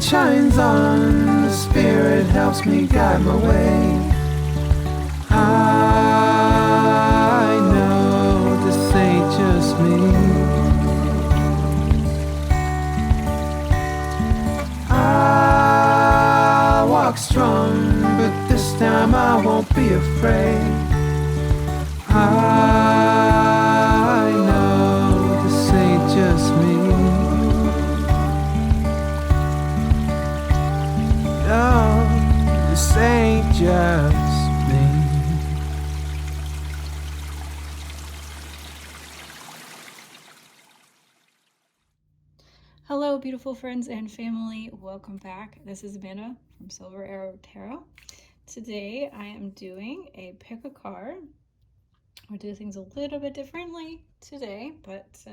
light shines on, the Spirit helps me guide my way. I know this ain't just me. I walk strong, but this time I won't be afraid. I know this ain't just me. No, this ain't just me. Hello, beautiful friends and family. Welcome back. This is Amanda from Silver Arrow Tarot. Today I am doing a pick a card. We'll do things a little bit differently today, but so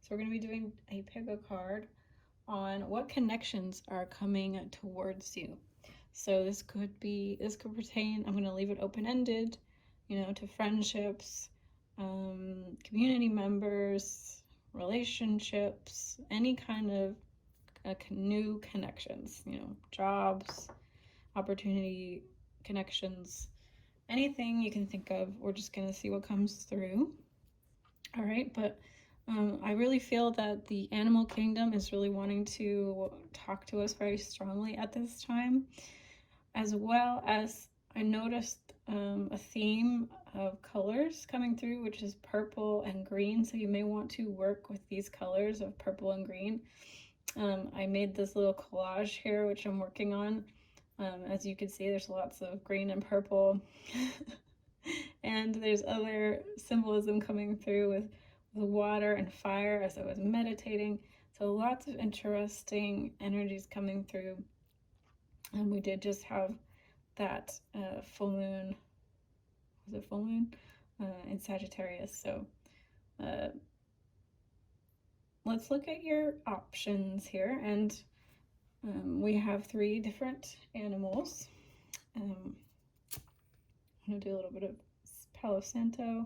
we're going to be doing a pick a card on what connections are coming towards you. So this could pertain, I'm going to leave it open-ended, to friendships, community members, relationships, any kind of new connections, jobs, opportunity connections, anything you can think of. We're just going to see what comes through. All right, but I really feel that the animal kingdom is really wanting to talk to us very strongly at this time, as well as I noticed a theme of colors coming through, which is purple and green. So you may want to work with these colors of purple and green. I made this little collage here, which I'm working on. As you can see, there's lots of green and purple. And there's other symbolism coming through with water and fire as I was meditating. So lots of interesting energies coming through. And we did just have that full moon, was it full moon? In Sagittarius. So let's look at your options here. And we have 3 different animals. I'm going to do a little bit of Palo Santo.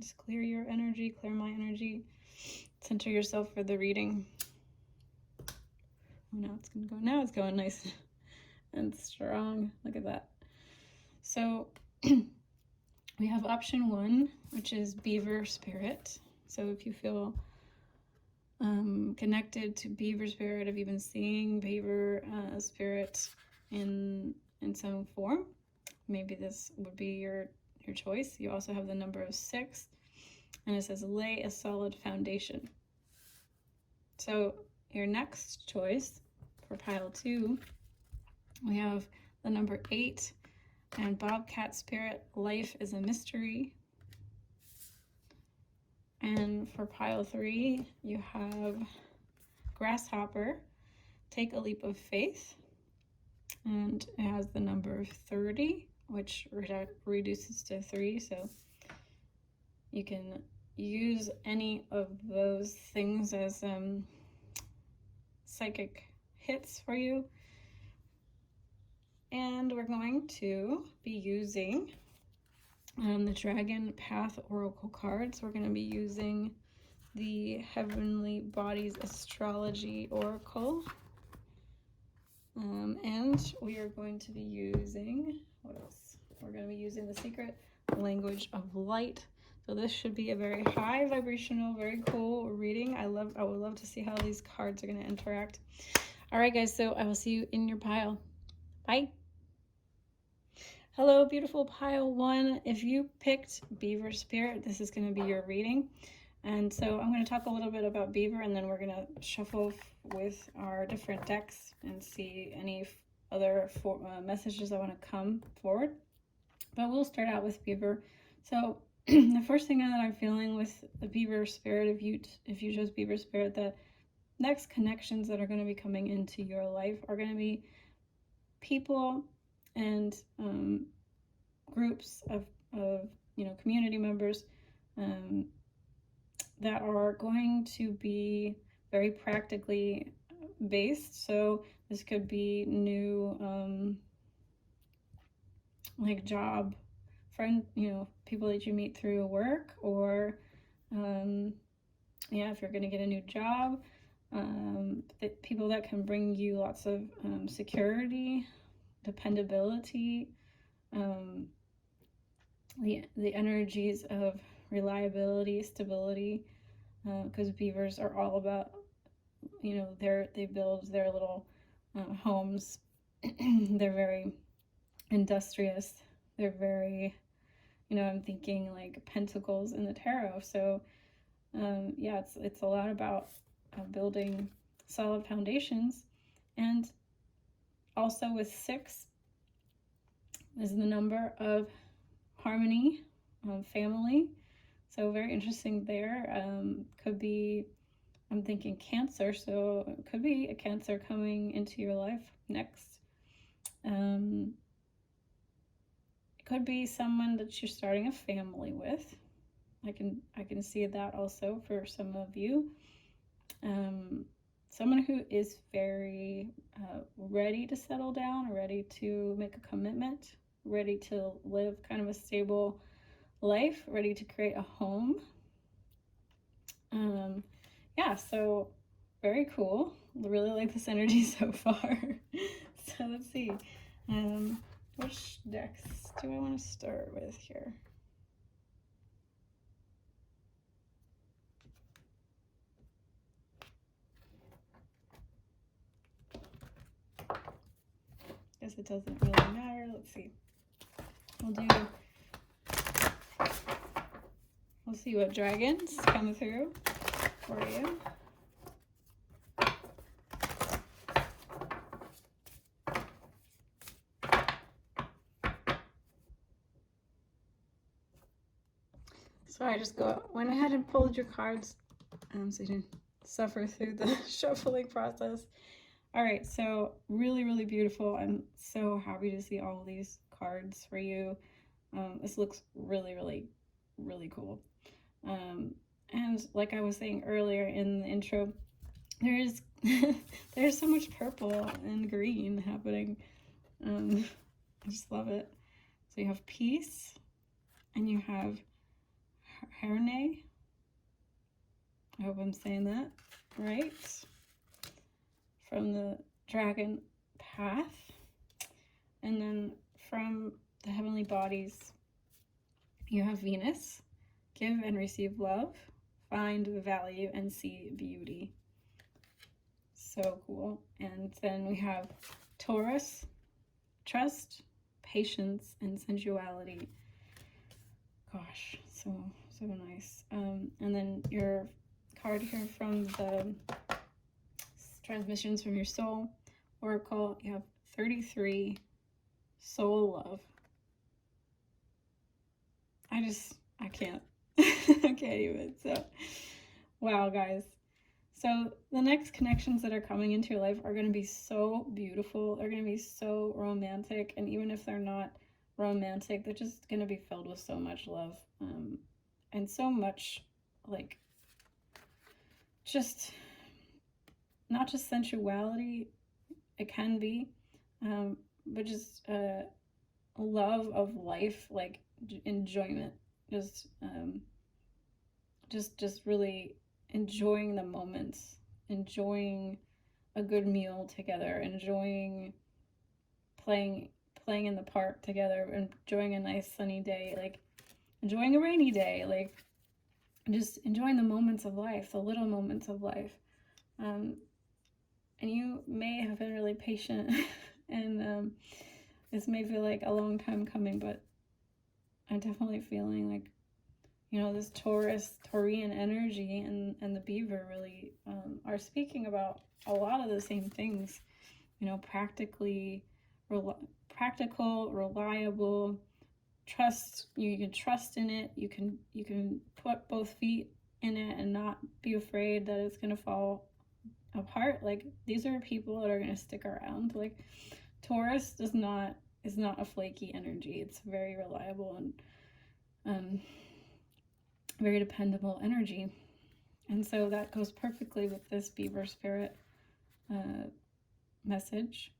Just clear your energy, clear my energy. Center yourself for the reading. Oh, now it's going to go. Now it's going nice and strong. Look at that. So we have option 1, which is Beaver Spirit. So if you feel connected to Beaver Spirit, if you've been seeing Beaver Spirit in some form, maybe this would be your choice. You also have the number of 6, and it says lay a solid foundation. So your next choice for pile 2, we have the number 8 and Bobcat Spirit, life is a mystery. And for pile 3, you have Grasshopper, take a leap of faith, and it has the number 30, which reduces to 3, so you can use any of those things as psychic hits for you. And we're going to be using the Dragon Path Oracle cards. We're going to be using the Heavenly Bodies Astrology Oracle. And we are going to be using, what else? We're going to be using the Secret Language of Light. So this should be a very high vibrational, very cool reading. I would love to see how these cards are going to interact. All right, guys, so I will see you in your pile. Bye. Hello, beautiful pile 1. If you picked Beaver Spirit, this is going to be your reading. And so I'm going to talk a little bit about Beaver, and then we're going to shuffle with our different decks and see any other messages that want to come forward. But we'll start out with Beaver. So the first thing that I'm feeling with the Beaver Spirit, if you chose Beaver Spirit, the next connections that are going to be coming into your life are going to be people and groups of community members that are going to be very practically based. So this could be new like job people that you meet through work, or yeah, if you're going to get a new job, people that can bring you lots of security, dependability, the energies of reliability, stability, because beavers are all about, they build their little homes. They're very industrious. They're very, I'm thinking like pentacles in the tarot. So yeah, it's a lot about building solid foundations. And also with 6 is the number of harmony, family. So very interesting there. Could be, I'm thinking Cancer, so it could be a Cancer coming into your life next. It could be someone that you're starting a family with. I can see that also for some of you. Someone who is very ready to settle down, ready to make a commitment, ready to live kind of a stable life, ready to create a home. Yeah, so very cool. Really like this energy so far. So let's see. Which decks do I want to start with here? Guess it doesn't really matter. Let's see. We'll see what dragons come through for you. So I just went ahead and pulled your cards so you didn't suffer through the shuffling process. All right, so really, really beautiful. I'm so happy to see all of these cards for you. This looks really, really, really cool. And like I was saying earlier in the intro, there's so much purple and green happening. I just love it. So you have peace, and you have Herne. I hope I'm saying that right. From the dragon path. And then from the heavenly bodies, you have Venus. Give and receive love, find value, and see beauty. So cool. And then we have Taurus, trust, patience, and sensuality. Gosh, so nice. And then your card here from the Transmissions from Your Soul Oracle, you have 33, soul love. I can't. I can't even. So, wow, guys. So the next connections that are coming into your life are going to be so beautiful. They're going to be so romantic. And even if they're not romantic, they're just going to be filled with so much love. And so much, like, just, not just sensuality, it can be, but just love of life, like enjoyment, just really enjoying the moments, enjoying a good meal together, enjoying playing in the park together, enjoying a nice sunny day, like enjoying a rainy day, like just enjoying the moments of life, the little moments of life. And you may have been really patient and this may feel like a long time coming, but I'm definitely feeling like, this Taurian energy and the Beaver really are speaking about a lot of the same things, practical, reliable, trust. You can trust in it. You can put both feet in it and not be afraid that it's going to fall apart. Like, these are people that are going to stick around. Like, Taurus is not a flaky energy. It's very reliable and very dependable energy. And so that goes perfectly with this Beaver spirit message.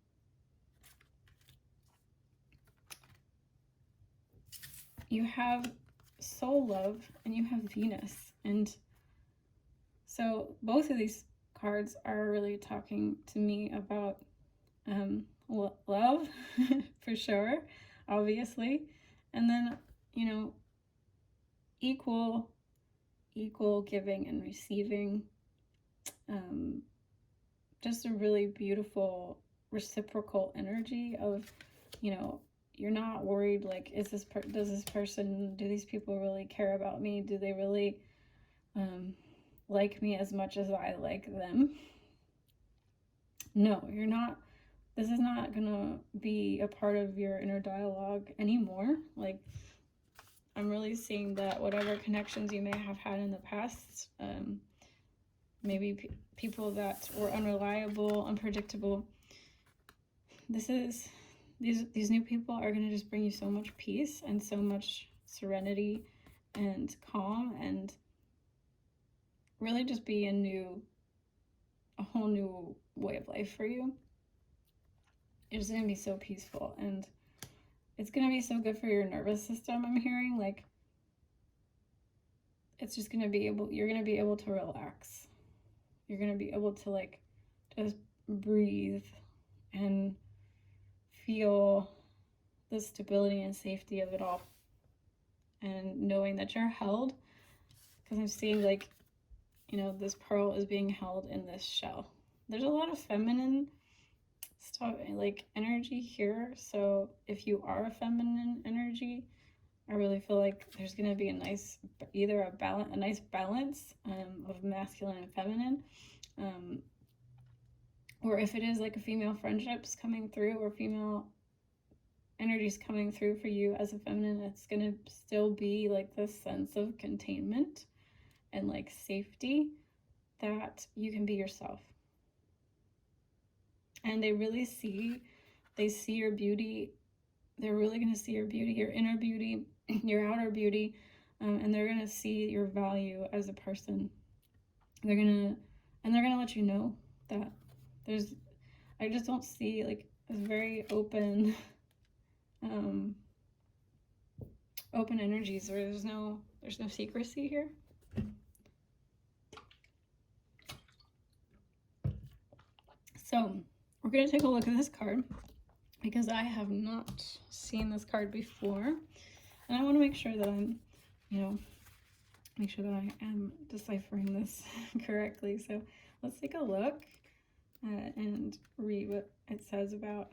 you have soul love and you have Venus. And so both of these cards are really talking to me about love for sure, obviously. And then, you know, equal giving and receiving. Just a really beautiful reciprocal energy of, you know, you're not worried like, do these people really care about me? Do they really like me as much as I like them? No, you're not. This is not gonna be a part of your inner dialogue anymore. Like, I'm really seeing that whatever connections you may have had in the past, maybe people that were unreliable, unpredictable, these new people are going to just bring you so much peace and so much serenity and calm, and really just be a whole new way of life for you. It's going to be so peaceful, and it's going to be so good for your nervous system. I'm hearing like it's just going to be you're going to be able to relax. You're going to be able to like just breathe and feel the stability and safety of it all, and knowing that you're held, because I'm seeing like, you know, this pearl is being held in this shell. There's a lot of feminine stuff, like energy here. So if you are a feminine energy, I really feel like there's going to be a nice balance of masculine and feminine. Or if it is like a female friendships coming through, or female energies coming through for you as a feminine, it's going to still be like this sense of containment and like safety, that you can be yourself. And they see your beauty. They're really going to see your beauty, your inner beauty, your outer beauty, and they're going to see your value as a person. They're going to let you know that I just don't see like this very open energies where there's no secrecy here. So we're going to take a look at this card, because I have not seen this card before, and I want to make sure that I'm, make sure that I am deciphering this correctly. So let's take a look and read what it says about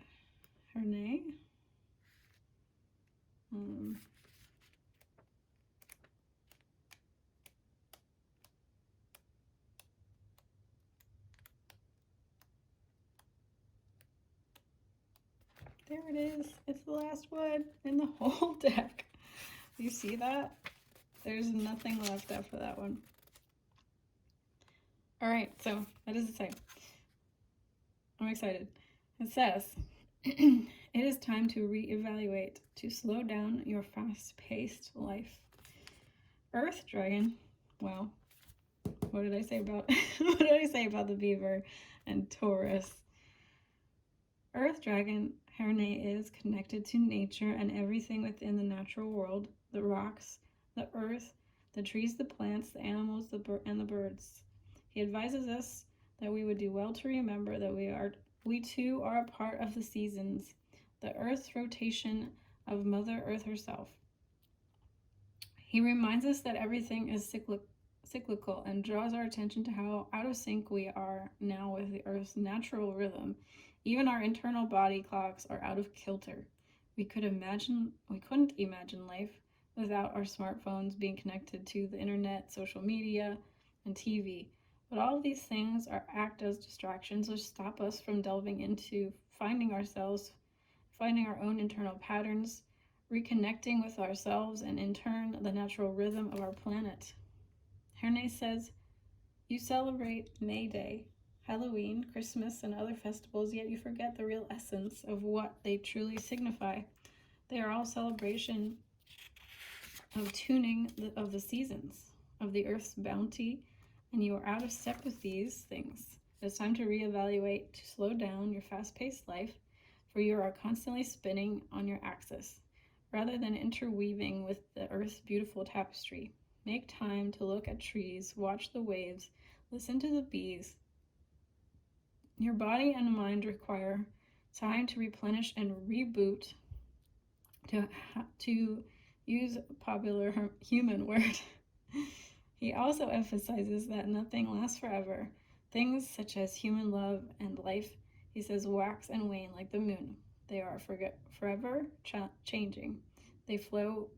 Herne. There it is. It's the last one in the whole deck. You see that? There's nothing left after that one. All right, so what does it say? I'm excited. It says, it is time to reevaluate, to slow down your fast-paced life. Earth Dragon, wow. What did I say about the Beaver and Taurus? Earth Dragon Herne is connected to nature and everything within the natural world, the rocks, the earth, the trees, the plants, the animals, and the birds. He advises us that we would do well to remember that we too are a part of the seasons, the earth's rotation of Mother Earth herself. He reminds us that everything is cyclical and draws our attention to how out of sync we are now with the earth's natural rhythm. Even our internal body clocks are out of kilter. We couldn't imagine life without our smartphones being connected to the internet, social media, and TV. But all of these things act as distractions which stop us from delving into finding our own internal patterns, reconnecting with ourselves, and in turn, the natural rhythm of our planet. Herne says, you celebrate May Day, Halloween, Christmas, and other festivals, yet you forget the real essence of what they truly signify. They are all celebration of tuning of the seasons, of the earth's bounty, and you are out of step with these things. It's time to reevaluate, to slow down your fast-paced life, for you are constantly spinning on your axis. rather than interweaving with the earth's beautiful tapestry. Make time to look at trees, watch the waves, listen to the bees. Your body and mind require time to replenish and reboot, to use a popular human word. He also emphasizes that nothing lasts forever. Things such as human love and life, he says, wax and wane like the moon. They are forever changing. They follow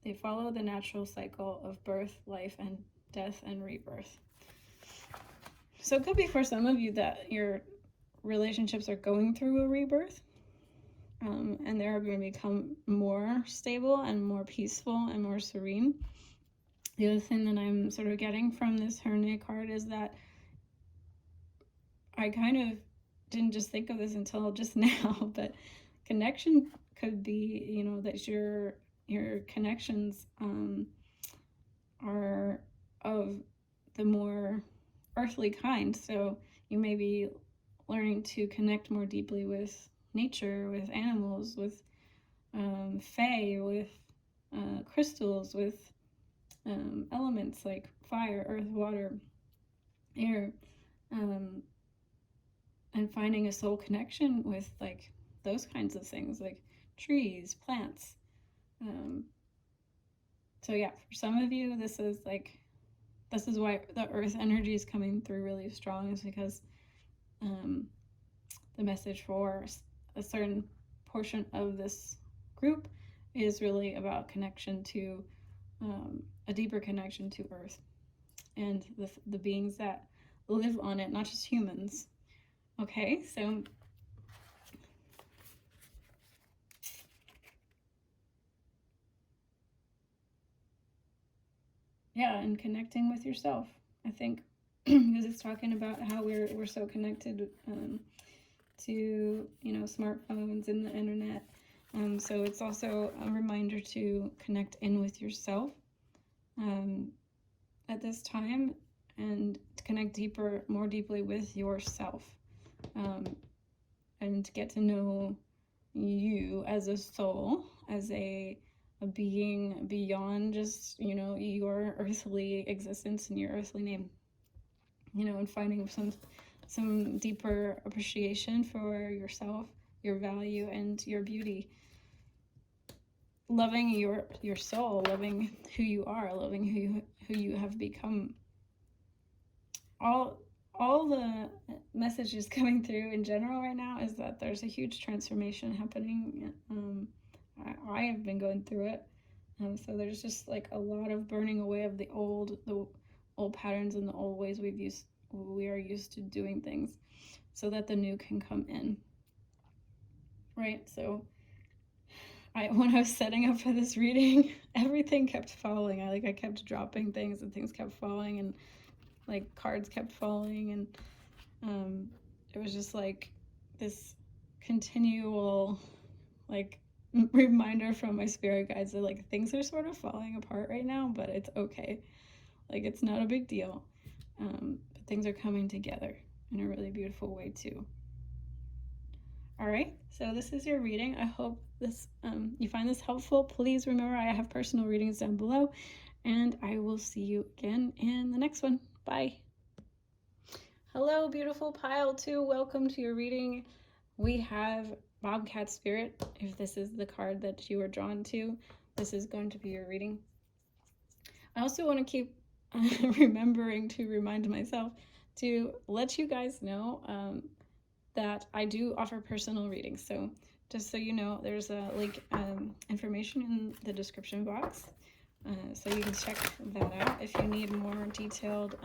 the natural cycle of birth, life, and death and rebirth. So it could be for some of you that your relationships are going through a rebirth, and they're going to become more stable and more peaceful and more serene. The other thing that I'm sort of getting from this Hernia card is that I kind of didn't just think of this until just now, but connection could be, you know, that your connections are of the more earthly kind. So you may be learning to connect more deeply with nature, with animals, with fae, with crystals, with elements like fire, earth, water, air, and finding a soul connection with like those kinds of things, like trees, plants. So yeah, for some of you, this is why the earth energy is coming through really strong, is because the message for a certain portion of this group is really about connection to a deeper connection to earth and the beings that live on it, not just humans. Okay, so yeah, and connecting with yourself, I think, because it's talking about how we're so connected to, you know, smartphones and the internet. So it's also a reminder to connect in with yourself at this time, and to connect more deeply with yourself, and to get to know you as a soul, as a being beyond just, you know, your earthly existence and your earthly name, you know, and finding some deeper appreciation for yourself, your value, and your beauty. Loving your soul, loving who you are, loving who you have become. All the messages coming through in general right now is that there's a huge transformation happening. I have been going through it. So there's just like a lot of burning away of the old patterns and the old ways we are used to doing things, so that the new can come in. Right? So when I was setting up for this reading, everything kept falling. I kept dropping things and things kept falling, and like cards kept falling, and it was just like this continual like reminder from my spirit guides that like things are sort of falling apart right now, but it's okay. Like, it's not a big deal. But things are coming together in a really beautiful way too. All right, so this is your reading. I hope this you find this helpful. Please remember, I have personal readings down below, and I will see you again in the next one. Bye. Hello, beautiful pile 2. Welcome to your reading. We have Bobcat Spirit. If this is the card that you are drawn to, this is going to be your reading. I also want to keep remembering to remind myself to let you guys know that I do offer personal readings. So just so you know, there's a link, information in the description box. So you can check that out if you need more detailed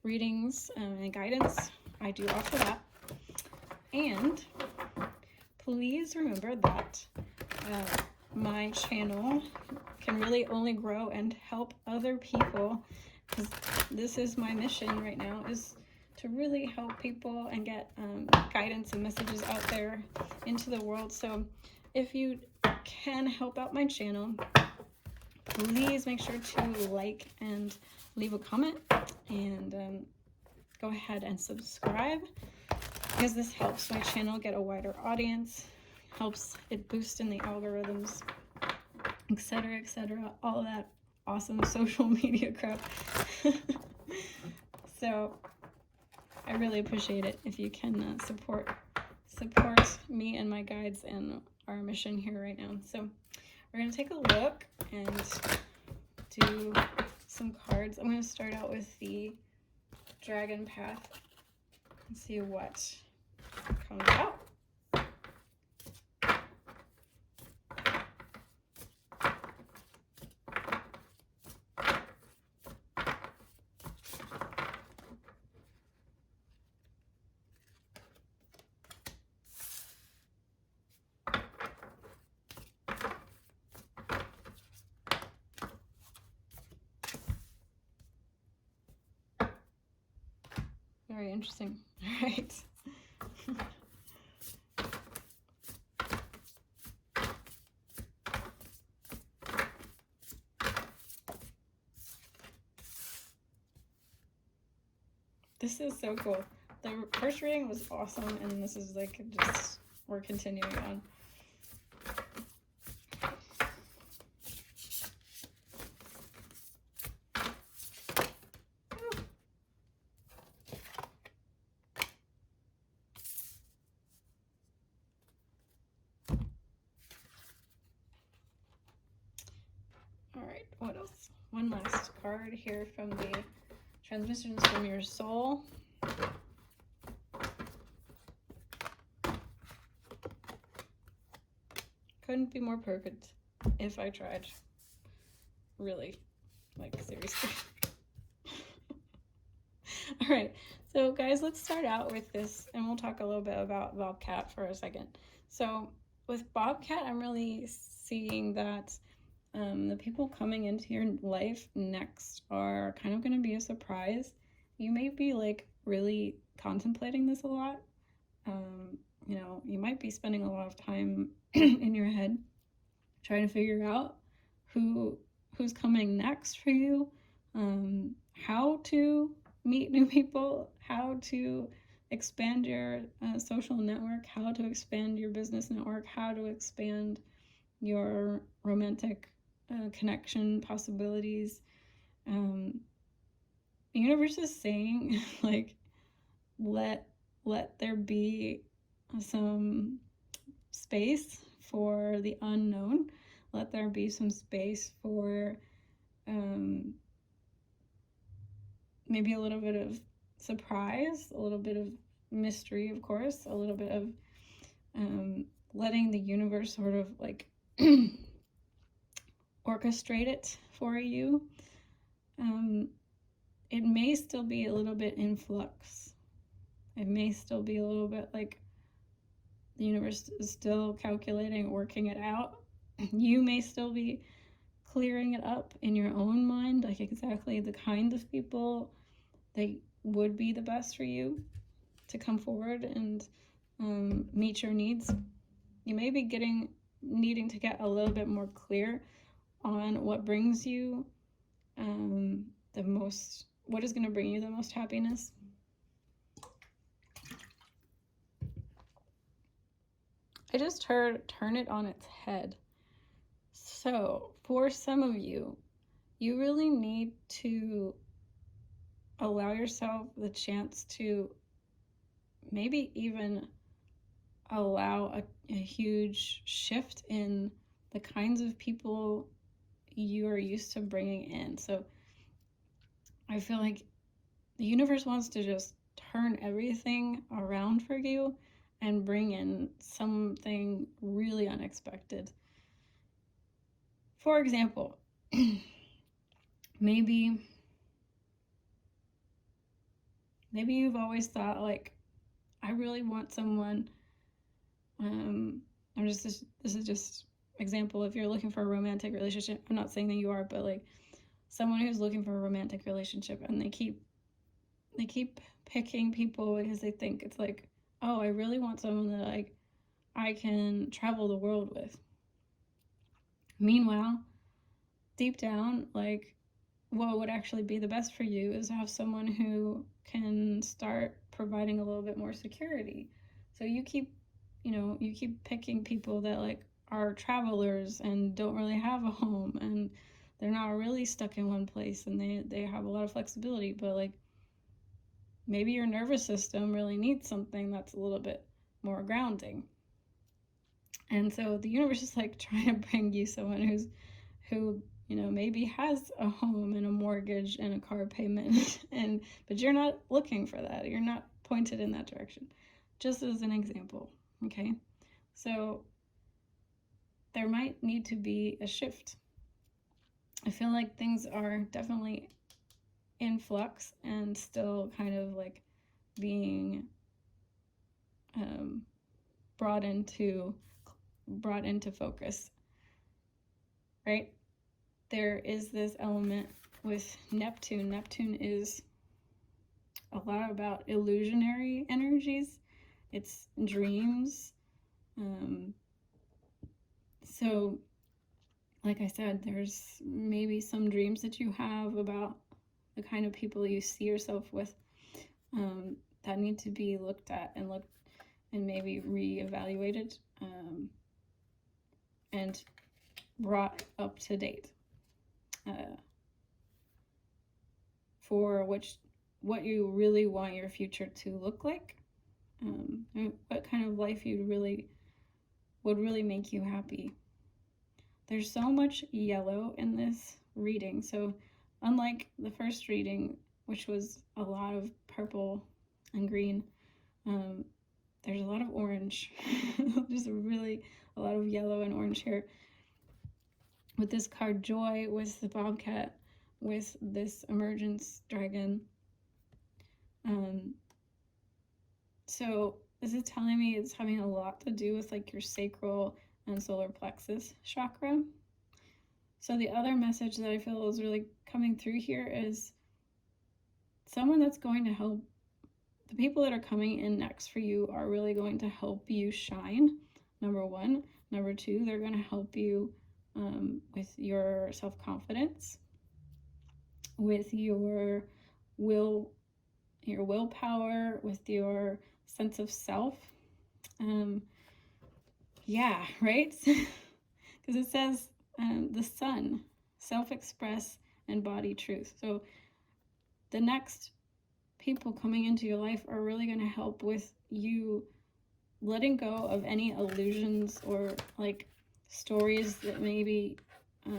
readings and guidance. I do offer that. And please remember that my channel can really only grow and help other people, because this is my mission right now, is to really help people and get guidance and messages out there into the world. So if you can help out my channel, please make sure to like and leave a comment, and go ahead and subscribe, because this helps my channel get a wider audience, helps it boost in the algorithms, etc., all that awesome social media crap. So I really appreciate it if you can support me and my guides and our mission here right now. So we're going to take a look and do some cards. I'm going to start out with the Dragon Path and see what comes out. Very interesting. All right. This is so cool. The first reading was awesome, and this is like just, we're continuing on. Alright, what else? One last card here from the Transmissions from Your Soul. Couldn't be more perfect if I tried. Really. Like, seriously. Alright, so guys, let's start out with this, and we'll talk a little bit about Bobcat for a second. So, with Bobcat, I'm really seeing that the people coming into your life next are kind of going to be a surprise. You may be like really contemplating this a lot. You know, you might be spending a lot of time in your head trying to figure out who's coming next for you, how to meet new people, how to expand your social network, how to expand your business network, how to expand your romantic connection possibilities. The universe is saying, like, let there be some space for the unknown. Let there be some space for maybe a little bit of surprise, a little bit of mystery, of course, a little bit of letting the universe sort of like orchestrate it for you. It may still be a little bit in flux. It may still be a little bit like the universe is still calculating, working it out. You may still be clearing it up in your own mind, like exactly the kind of people that would be the best for you to come forward and meet your needs. You may be needing to get a little bit more clear on what brings you what is going to bring you the most happiness. I just heard turn it on its head. So for some of you, you really need to allow yourself the chance to maybe even allow a huge shift in the kinds of people you are used to bringing in. So I feel like the universe wants to just turn everything around for you and bring in something really unexpected. For example, maybe you've always thought, like, I really want someone, this is just example, if you're looking for a romantic relationship, I'm not saying that you are, but like someone who's looking for a romantic relationship, and they keep picking people because they think it's like, oh, I really want someone that like I can travel the world with. Meanwhile, deep down, like, what would actually be the best for you is to have someone who can start providing a little bit more security. So you keep you know, you keep picking people that like are travelers and don't really have a home, and they're not really stuck in one place, and they have a lot of flexibility, but like maybe your nervous system really needs something that's a little bit more grounding. And so the universe is like trying to bring you someone who, you know, maybe has a home and a mortgage and a car payment, but you're not looking for that. You're not pointed in that direction. Just as an example, okay? So there might need to be a shift. I feel like things are definitely in flux and still kind of like being brought into focus, right? There is this element with Neptune. Neptune is a lot about illusionary energies. It's dreams. So like I said, there's maybe some dreams that you have about the kind of people you see yourself with that need to be looked at and maybe reevaluated and brought up to date for what you really want your future to look like, what kind of life would really make you happy. There's so much yellow in this reading. So unlike the first reading, which was a lot of purple and green, there's a lot of orange. Just really a lot of yellow and orange here. With this card Joy, with the Bobcat, with this Emergence Dragon. So this is telling me it's having a lot to do with like your sacral and solar plexus chakra. So the other message that I feel is really coming through here is someone that's going to help. The people that are coming in next for you are really going to help you shine, number one. Number two, they're going to help you with your self-confidence, with your willpower, with your sense of self. Yeah, right? Because it says the sun, self-express, and body truth. So the next people coming into your life are really going to help with you letting go of any illusions or like stories that maybe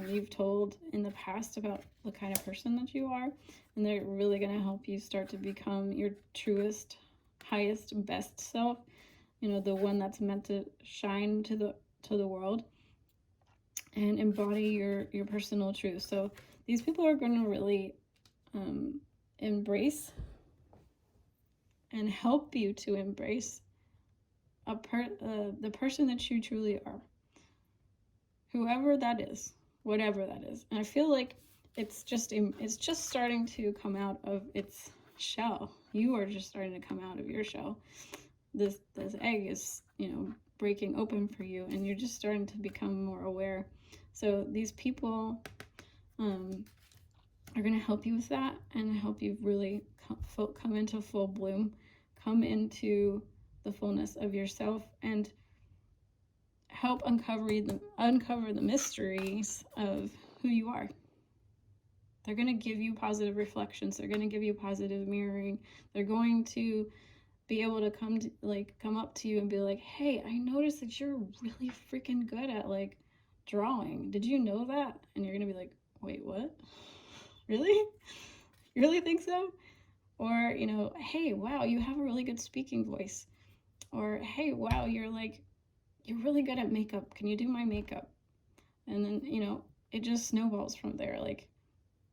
you've told in the past about the kind of person that you are, and they're really going to help you start to become your truest, highest, best self, you know, the one that's meant to shine to the world and embody your personal truth. So these people are going to really embrace and help you to embrace the person that you truly are, whoever that is, whatever that is. And I feel like it's just starting to come out of its shell. You are just starting to come out of your shell. This egg is, you know, breaking open for you, and you're just starting to become more aware. So these people are going to help you with that and help you really come into full bloom, come into the fullness of yourself, and help uncover the mysteries of who you are. They're going to give you positive reflections. They're going to give you positive mirroring. They're going to be able to come up to you and be like, hey, I noticed that you're really freaking good at like drawing. Did you know that? And you're going to be like, wait, what? Really? You really think so? Or, you know, hey, wow, you have a really good speaking voice. Or, hey, wow, you're really good at makeup. Can you do my makeup? And then, you know, it just snowballs from there. Like,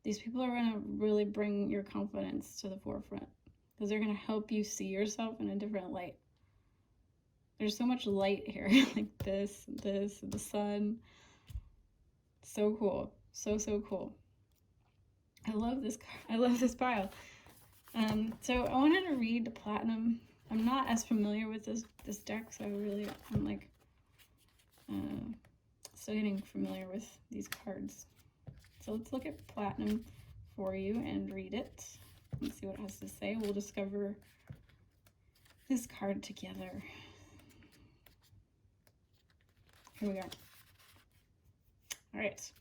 these people are going to really bring your confidence to the forefront because they're going to help you see yourself in a different light. There's so much light here, like this, the sun. So cool. So cool. I love this pile. So I wanted to read the Platinum. I'm not as familiar with this deck, so I'm like still getting familiar with these cards. So let's look at Platinum for you and read it and see what it has to say. We'll discover this card together. Here we are. All right.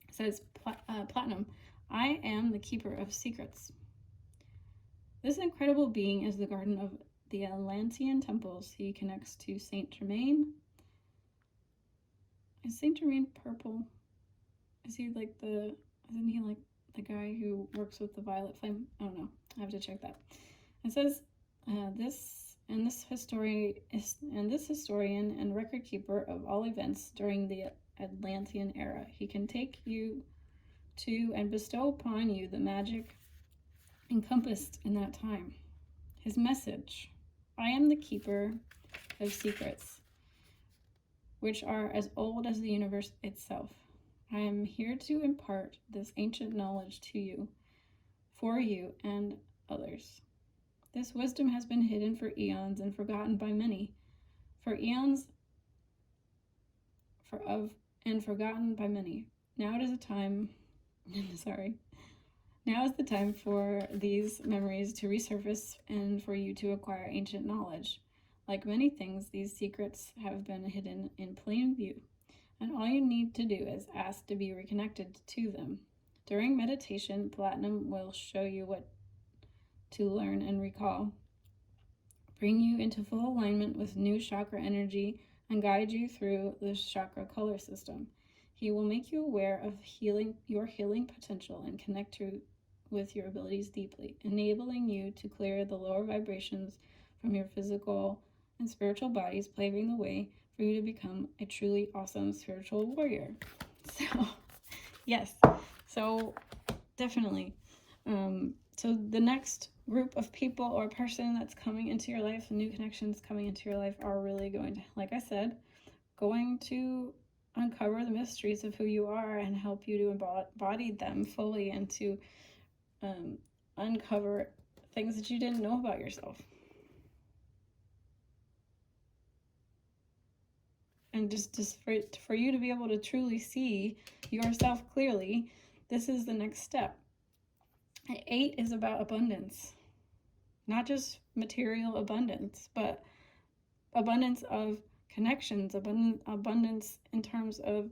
It says, Platinum, I am the keeper of secrets. This incredible being is the guardian of the Atlantean temples. He connects to Saint Germain. Is Saint Germain purple? Is he like isn't he like the guy who works with the violet flame? I don't know. I have to check that. It says, this historian and record keeper of all events during the Atlantean era. He can take you to and bestow upon you the magic encompassed in that time. His message: I am the keeper of secrets, which are as old as the universe itself. I am here to impart this ancient knowledge to you, for you and others. This wisdom has been hidden for eons and forgotten by many. Forgotten by many. Now is the time for these memories to resurface and for you to acquire ancient knowledge. Like many things, these secrets have been hidden in plain view, and all you need to do is ask to be reconnected to them. During meditation, Platinum will show you what to learn and recall, bring you into full alignment with new chakra energy, and guide you through the chakra color system. He will make you aware of your healing potential and connect you with your abilities deeply, enabling you to clear the lower vibrations from your physical and spiritual bodies, paving the way for you to become a truly awesome spiritual warrior. So, yes. So, definitely. So the next group of people or person that's coming into your life, new connections coming into your life, are really going to, like I said, going to uncover the mysteries of who you are and help you to embody them fully and to uncover things that you didn't know about yourself. And just for you to be able to truly see yourself clearly, this is the next step. 8 is about abundance. Not just material abundance, but abundance of connections, abundance in terms of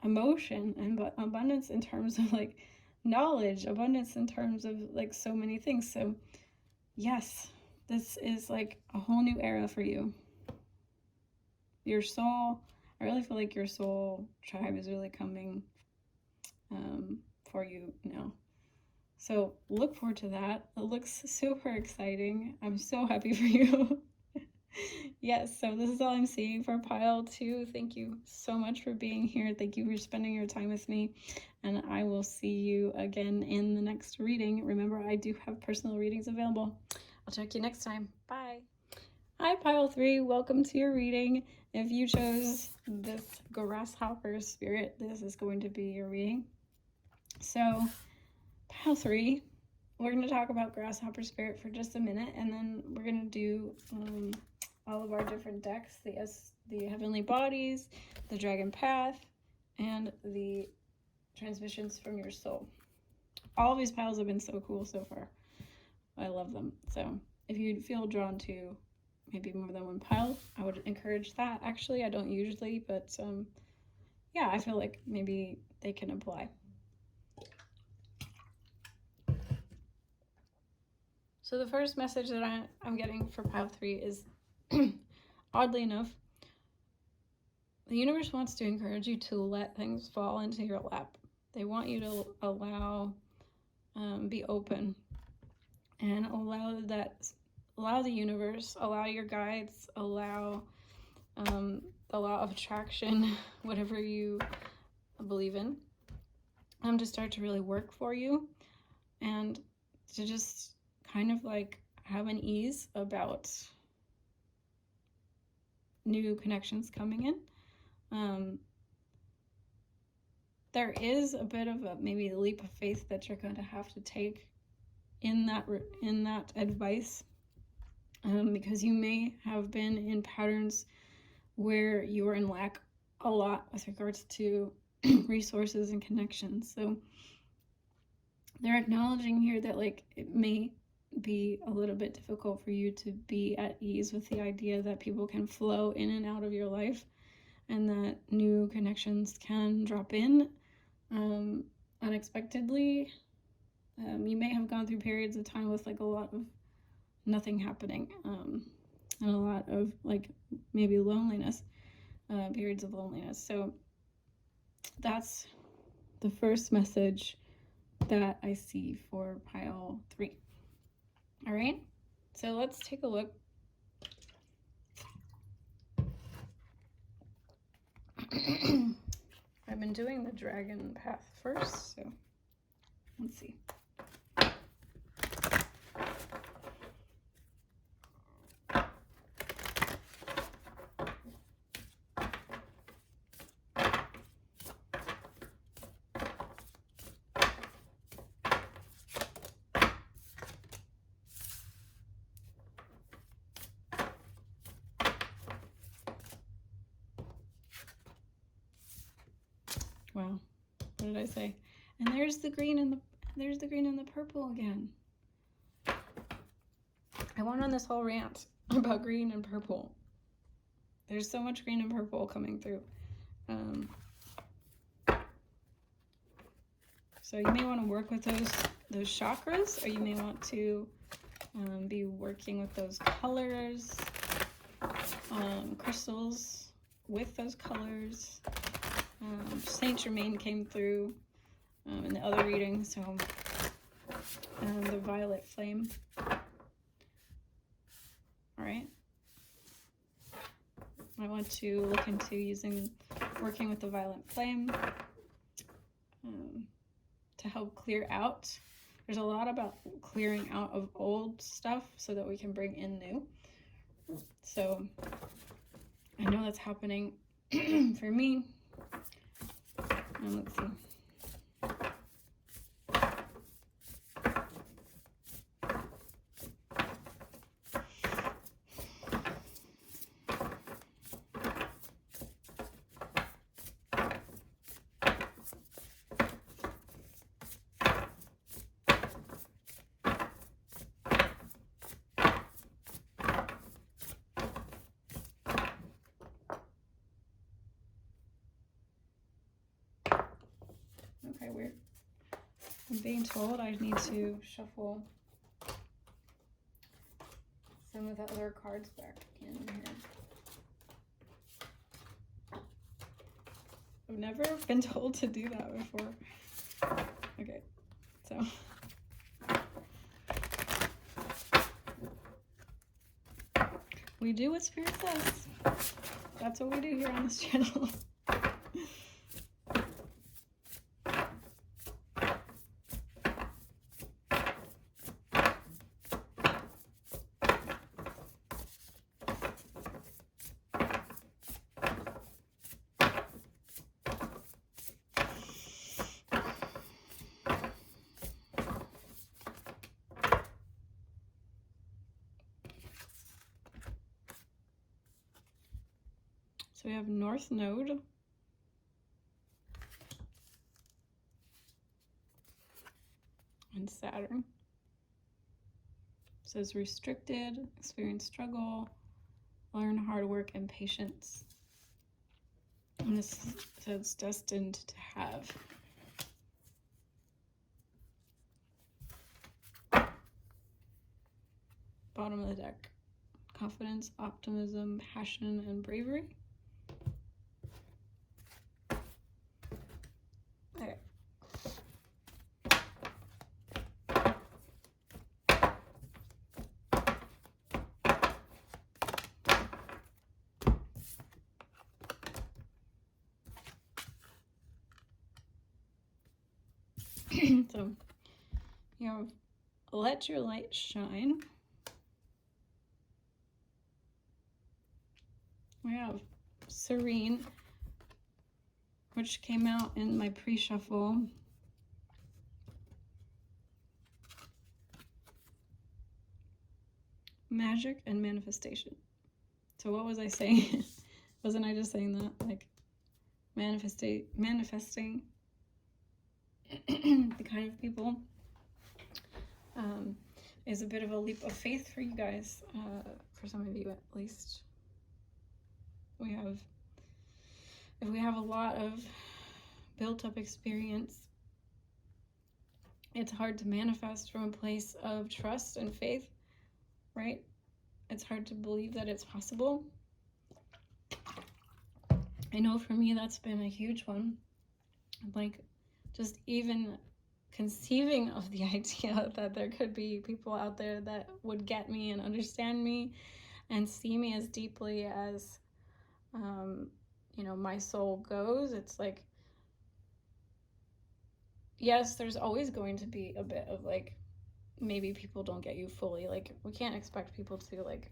emotion, and abundance in terms of like knowledge, abundance in terms of like so many things. So yes, this is like a whole new era for you. Your soul, I really feel like your soul tribe is really coming for you now. So look forward to that. It looks super exciting. I'm so happy for you. Yes, so this is all I'm seeing for pile 2. Thank you so much for being here. Thank you for spending your time with me. And I will see you again in the next reading. Remember, I do have personal readings available. I'll check you next time. Bye. Hi, pile 3. Welcome to your reading. If you chose this Grasshopper spirit, this is going to be your reading. So, pile 3, we're going to talk about Grasshopper spirit for just a minute, and then we're going to do all of our different decks, the Heavenly Bodies, the Dragon Path, and the Transmissions from Your Soul. All of these piles have been so cool so far. I love them. So if you feel drawn to maybe more than one pile, I would encourage that. Actually, I don't usually, but yeah, I feel like maybe they can apply. So the first message that I'm getting for pile 3 is, oddly enough, the universe wants to encourage you to let things fall into your lap. They want you to allow, be open, and allow the universe, allow your guides, allow the law of attraction, whatever you believe in, to start to really work for you, and to just kind of like have an ease about new connections coming in. There is a bit of maybe a leap of faith that you're going to have to take in that advice, because you may have been in patterns where you were in lack a lot with regards to resources and connections. So they're acknowledging here that like it may be a little bit difficult for you to be at ease with the idea that people can flow in and out of your life, and that new connections can drop in unexpectedly. You may have gone through periods of time with like a lot of nothing happening, and a lot of like maybe loneliness, periods of loneliness. So that's the first message that I see for pile 3. All right, so let's take a look. I've been doing the dragon path first, so let's see. Wow, what did I say? And there's the green and the purple again. I went on this whole rant about green and purple. There's so much green and purple coming through. So you may want to work with those chakras, or you may want to be working with those colors, crystals with those colors. Saint Germain came through in the other reading, so the violet flame. All right. I want to look into working with the violet flame to help clear out. There's a lot about clearing out of old stuff so that we can bring in new. So I know that's happening for me. Let's see. Okay, weird. I'm being told I need to shuffle some of the other cards back in here. I've never been told to do that before. Okay, so. We do what Spirit says. That's what we do here on this channel. So we have North Node. And Saturn. It says restricted, experience struggle, learn hard work and patience. And this says destined to have. Bottom of the deck. Confidence, optimism, passion, and bravery. Okay. So, you know, let your light shine. We have Serene, which came out in my pre-shuffle. Magic and manifestation. So what was I saying? Wasn't I just saying that? Like, manifesting the kind of people. is a bit of a leap of faith for you guys, for some of you at least. If we have a lot of built up experience, it's hard to manifest from a place of trust and faith, right? It's hard to believe that it's possible. I know for me that's been a huge one. Like, just even conceiving of the idea that there could be people out there that would get me and understand me and see me as deeply as my soul goes. It's like, yes, there's always going to be a bit of like, maybe people don't get you fully. Like, we can't expect people to like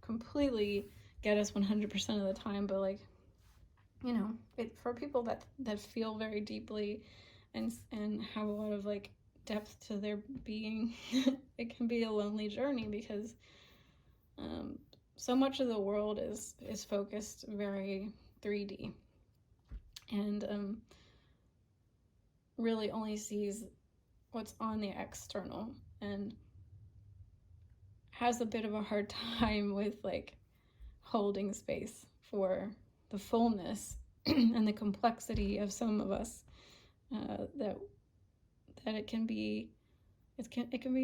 completely get us 100% of the time, but like, for people that feel very deeply and have a lot of like depth to their being, it can be a lonely journey because so much of the world is focused very 3D and really only sees what's on the external and has a bit of a hard time with like holding space for the fullness and the complexity of some of us, that it can be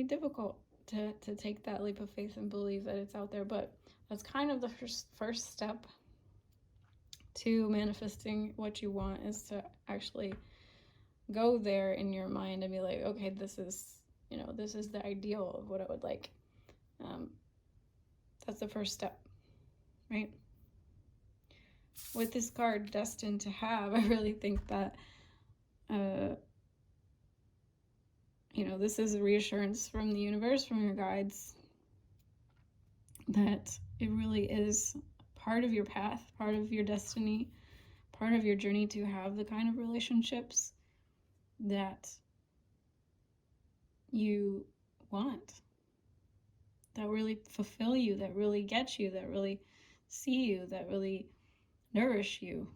difficult to take that leap of faith and believe that it's out there. But that's kind of the first step to manifesting what you want, is to actually go there in your mind and be like, okay, this is the ideal of what I would like. That's the first step, right? With this card, Destined to Have, I really think that this is a reassurance from the universe, from your guides, that it really is part of your path, part of your destiny, part of your journey to have the kind of relationships that you want, that really fulfill you, that really get you, that really see you, that really nourish you.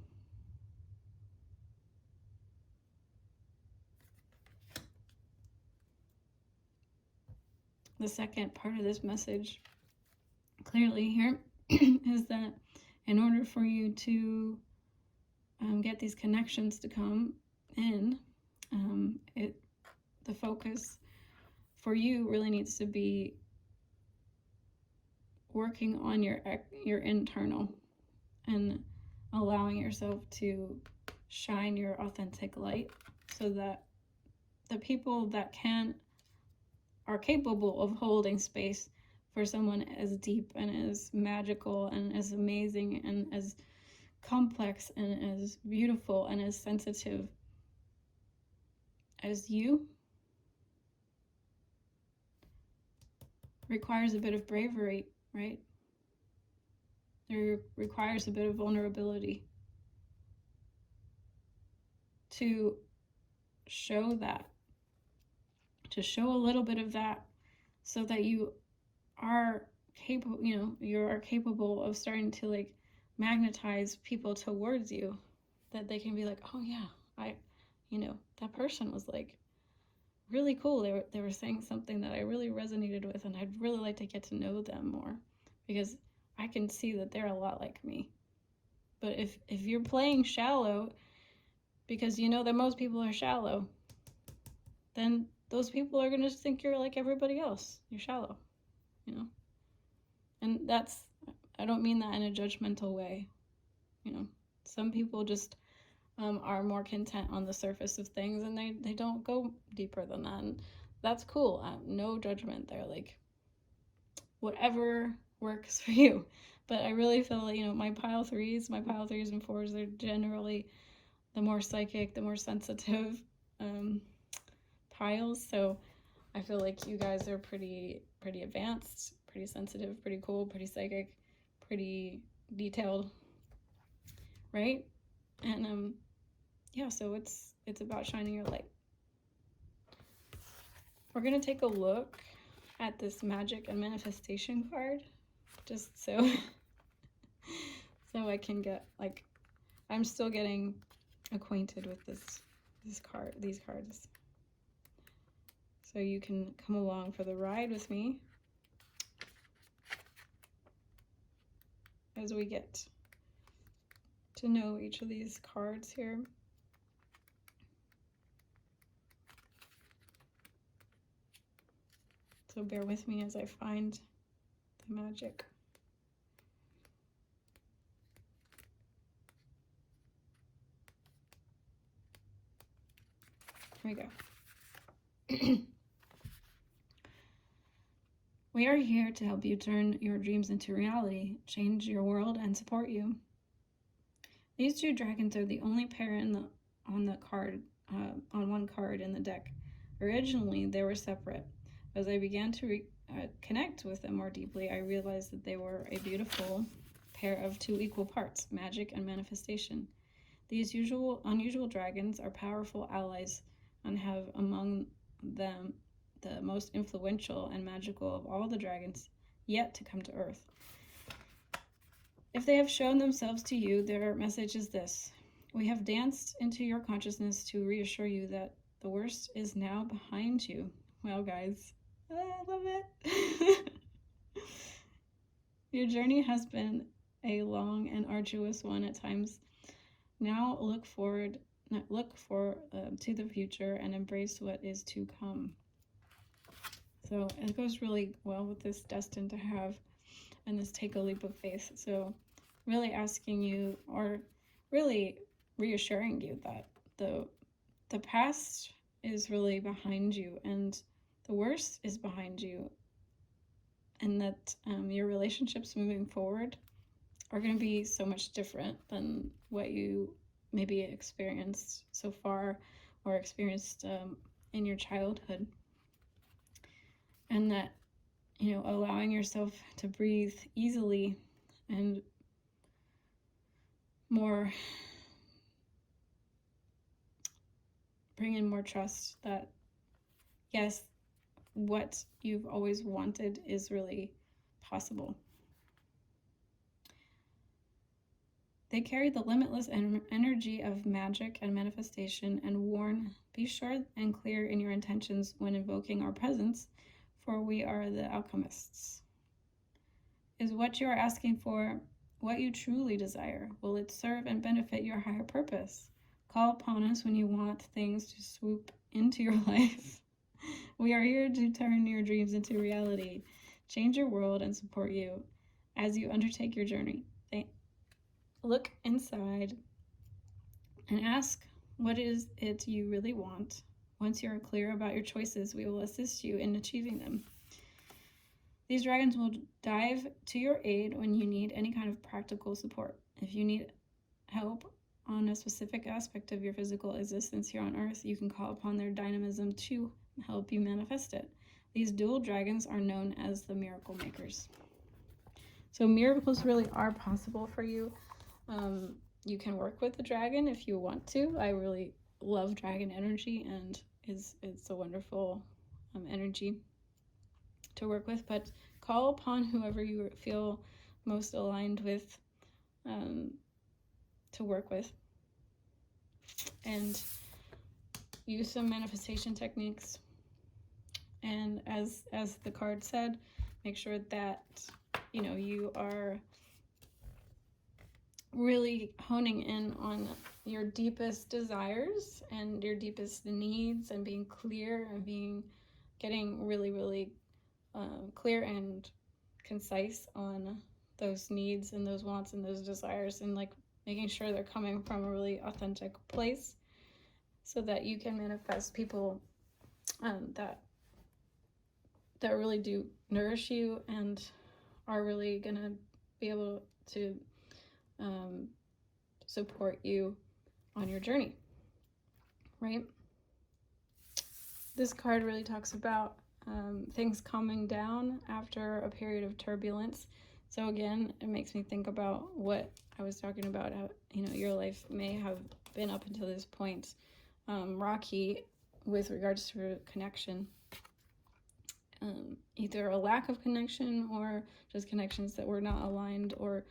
The second part of this message clearly here is that in order for you to get these connections to come in, the focus for you really needs to be working on your internal and allowing yourself to shine your authentic light, so that the people that are capable of holding space for someone as deep and as magical and as amazing and as complex and as beautiful and as sensitive as you requires a bit of bravery, right? There requires a bit of vulnerability to show that, to show a little bit of that, so that you are capable, you are capable of starting to like magnetize people towards you, that they can be like, oh yeah, that person was like really cool. They were saying something that I really resonated with, and I'd really like to get to know them more, because I can see that they're a lot like me. But if you're playing shallow because you know that most people are shallow, then those people are going to think you're like everybody else. You're shallow, And I don't mean that in a judgmental way. Some people just are more content on the surface of things, and they don't go deeper than that. And that's cool. No judgment there. Like, whatever works for you. But I really feel like, my pile threes and 4s, they're generally the more psychic, the more sensitive piles. So I feel like you guys are pretty advanced, pretty sensitive, pretty cool, pretty psychic, pretty detailed, right? And so it's about shining your light. We're gonna take a look at this magic and manifestation card, just so I can get, like, I'm still getting acquainted with these cards. so you can come along for the ride with me as we get to know each of these cards here. So bear with me as I find the magic. Here we go. We are here to help you turn your dreams into reality, change your world, and support you. These two dragons are the only pair on one card in the deck. Originally, they were separate. As I began to connect with them more deeply, I realized that they were a beautiful pair of two equal parts, magic and manifestation. These unusual dragons are powerful allies and have among them the most influential and magical of all the dragons yet to come to Earth. If they have shown themselves to you, their message is this: we have danced into your consciousness to reassure you that the worst is now behind you. Well, guys, I love it. Your journey has been a long and arduous one at times. Now look to the future and embrace what is to come. So it goes really well with this destined to have and this take a leap of faith. So really asking you, or really reassuring you, that the past is really behind you and the worst is behind you, and that your relationships moving forward are going to be so much different than what you maybe experienced so far or experienced in your childhood. And that, you know, allowing yourself to breathe easily and more, bring in more trust that, yes, what you've always wanted is really possible. They carry the limitless energy of magic and manifestation and warn, be sure and clear in your intentions when invoking our presence, for we are the alchemists. Is what you are asking for what you truly desire? Will it serve and benefit your higher purpose? Call upon us when you want things to swoop into your life. We are here to turn your dreams into reality, change your world, and support you as you undertake your journey. Look inside and ask, what is it you really want? Once you are clear about your choices, we will assist you in achieving them. These dragons will dive to your aid when you need any kind of practical support. If you need help on a specific aspect of your physical existence here on Earth, you can call upon their dynamism to help you manifest it. These dual dragons are known as the miracle makers. So miracles really are possible for you. You can work with the dragon if you want to. I really love dragon energy, and it's a wonderful energy to work with, but call upon whoever you feel most aligned with to work with, and use some manifestation techniques. And as the card said, make sure that, you know, you are really honing in on your deepest desires and your deepest needs, and being clear and getting really, really clear and concise on those needs and those wants and those desires, and like making sure they're coming from a really authentic place, so that you can manifest people that really do nourish you and are really gonna be able to support you on your journey, right? This card really talks about things calming down after a period of turbulence. So again, it makes me think about what I was talking about, how, you know, your life may have been up until this point rocky with regards to connection. Either a lack of connection or just connections that were not aligned or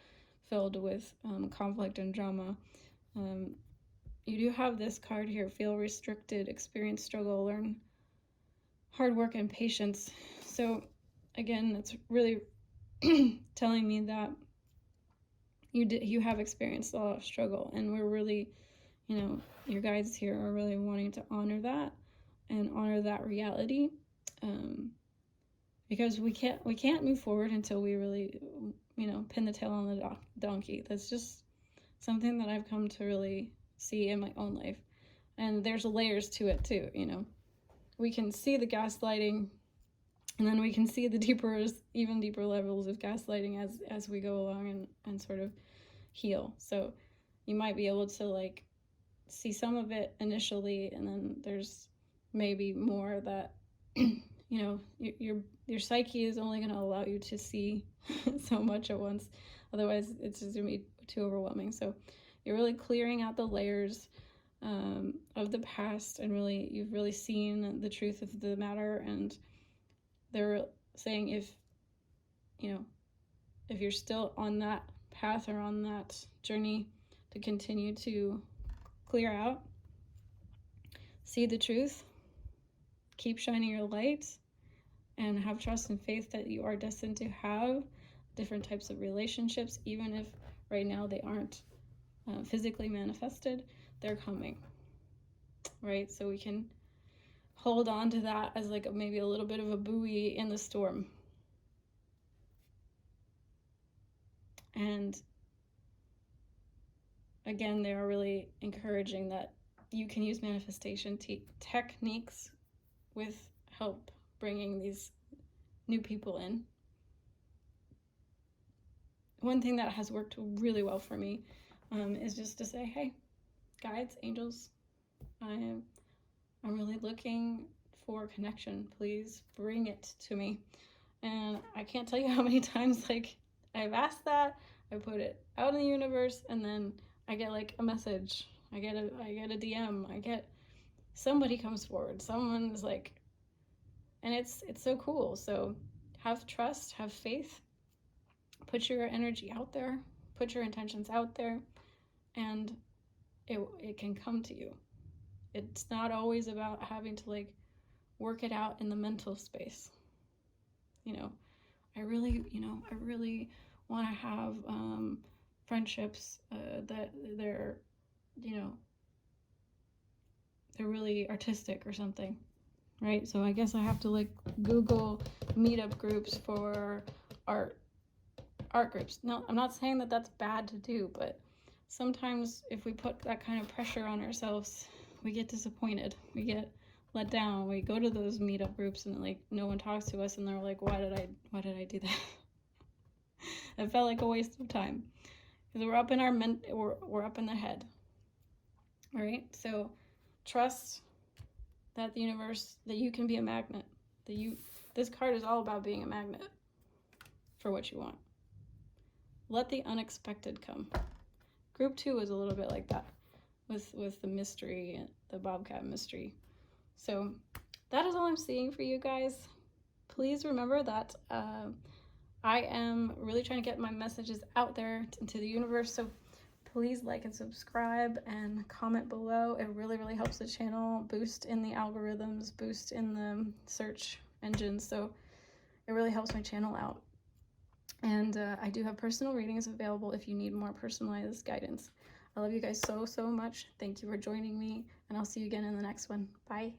filled with conflict and drama. You do have this card here: feel restricted, experience struggle, learn hard work and patience. So again, it's really telling me that you have experienced a lot of struggle, and we're really, you know, your guides here are really wanting to honor that and honor that reality, because we can't move forward until we really, you know, pin the tail on the donkey. That's just something that I've come to really see in my own life. And there's layers to it too, you know. We can see the gaslighting, and then we can see the even deeper levels of gaslighting as we go along and sort of heal. So you might be able to like see some of it initially, and then there's maybe more that you know, your psyche is only going to allow you to see so much at once. Otherwise, it's just going to be too overwhelming. So you're really clearing out the layers of the past, and really you've really seen the truth of the matter. And they're saying, if you know, if you're still on that path or on that journey, to continue to clear out, see the truth, keep shining your light, and have trust and faith that you are destined to have different types of relationships, even if right now they aren't physically manifested. They're coming, right? So we can hold on to that as like maybe a little bit of a buoy in the storm. And again, they are really encouraging that you can use manifestation techniques with help bringing these new people in. One thing that has worked really well for me is just to say, hey, guides, angels, I'm really looking for connection. Please bring it to me. And I can't tell you how many times like I've asked that, I put it out in the universe, and then I get like a message, I get a DM, I get somebody comes forward, someone's like, and it's so cool. So have trust, have faith, put your energy out there, put your intentions out there, and it can come to you. It's not always about having to like work it out in the mental space. You know, I really want to have friendships that they're, you know, they're really artistic or something, right? So I guess I have to like Google meetup groups for art groups. No, I'm not saying that that's bad to do, but sometimes if we put that kind of pressure on ourselves, we get disappointed, we get let down. We go to those meetup groups and like no one talks to us, and they're like, why did I do that? It felt like a waste of time, because we're up in our we're up in the head, right? So trust that the universe, that you can be a magnet, this card is all about being a magnet for what you want. Let the unexpected come. Group 2 is a little bit like that with the mystery, the Bobcat mystery. So that is all I'm seeing for you guys. Please remember that I am really trying to get my messages out there into the universe. So please like and subscribe and comment below. It really, really helps the channel boost in the algorithms, boost in the search engines. So it really helps my channel out. And I do have personal readings available if you need more personalized guidance. I love you guys so, so much. Thank you for joining me, and I'll see you again in the next one. Bye.